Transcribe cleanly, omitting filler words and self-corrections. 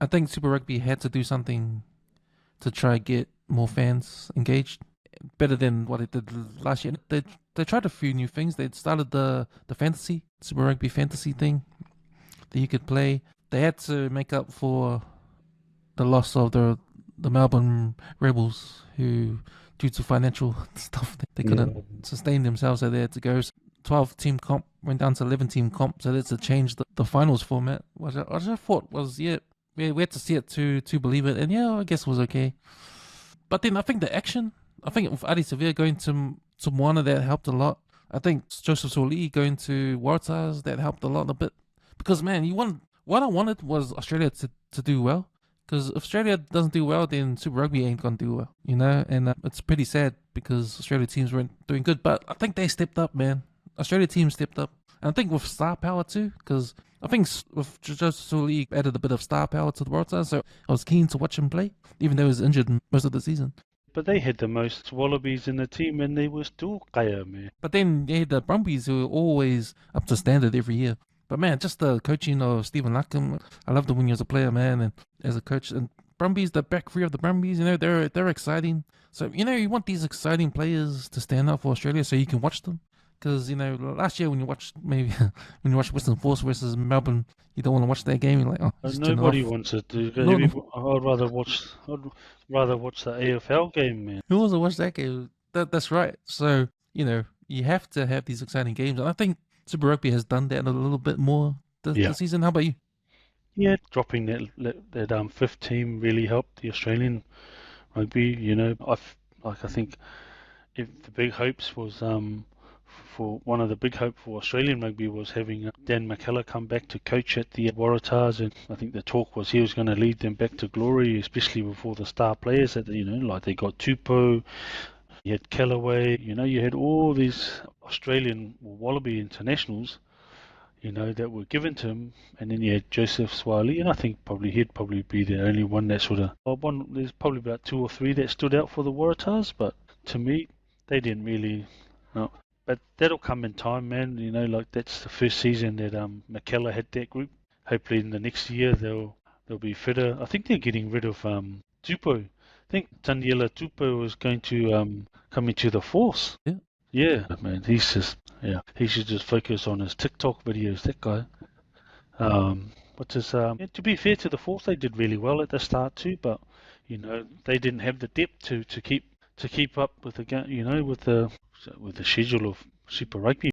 I think Super Rugby had to do something to try get more fans engaged, better than what it did last year. They tried a few new things. They started the fantasy Super Rugby fantasy thing that you could play. They had to make up for the loss of the Melbourne Rebels, who due to financial stuff they Yeah. couldn't sustain themselves, so they had to go 12 team comp, went down to 11 team comp, so that's to change the finals format, which I thought was, yeah, we had to see it to believe it, and yeah, I guess it was okay. But then I think the action, I think with Adi Sevilla going to Moana, that helped a lot. I think Joseph Soli going to Waratahs, that helped a lot a bit. Because man, what I wanted was Australia to do well. Because if Australia doesn't do well, then Super Rugby ain't gonna do well, you know. And it's pretty sad because Australia teams weren't doing good. But I think they stepped up, man. Australia team stepped up, and I think with star power too. Because I think with Joseph Soli added a bit of star power to the Waratahs, so I was keen to watch him play, even though he was injured most of the season. But they had the most wallabies in the team and they were still kaya, man. But then you had the Brumbies who were always up to standard every year. But man, just the coaching of Stephen Larkham, I loved him when he was a player, man, and as a coach. And Brumbies, the back three of the Brumbies, you know, they're exciting. So you know, you want these exciting players to stand up for Australia, so you can watch them. Because you know, last year when you watched maybe when you watched Western Force versus Melbourne, you don't want to watch that game. You're like, oh, just turn it Nobody off. wants it. No, I'd rather watch the AFL game, man. who wants to watch that game? That's right. So, you know, you have to have these exciting games. And I think Super Rugby has done that a little bit more Yeah. this season. How about you? Yeah, dropping that fifth team really helped the Australian rugby. You know, I think if the big hopes was for one of the big hope for Australian rugby was having Dan McKellar come back to coach at the Waratahs, and I think the talk was he was going to lead them back to glory, especially with all the star players that like they got Tupou, you had Callaway, you had all these Australian Wallaby internationals, that were given to him, and then you had Joseph Swiley, and I think he'd probably be the only one that sort of there's probably about two or three that stood out for the Waratahs, but to me they didn't really. No. But that'll come in time, man. Like that's the first season that McKellar had that group. Hopefully in the next year they'll be fitter. I think they're getting rid of Tupou. I think Taniela Tupou is going to come into the force. Yeah. Yeah, man, he should just focus on his TikTok videos. That guy. To be fair to the Force, they did really well at the start too, but they didn't have the depth to keep up with the with the schedule of Super Rugby.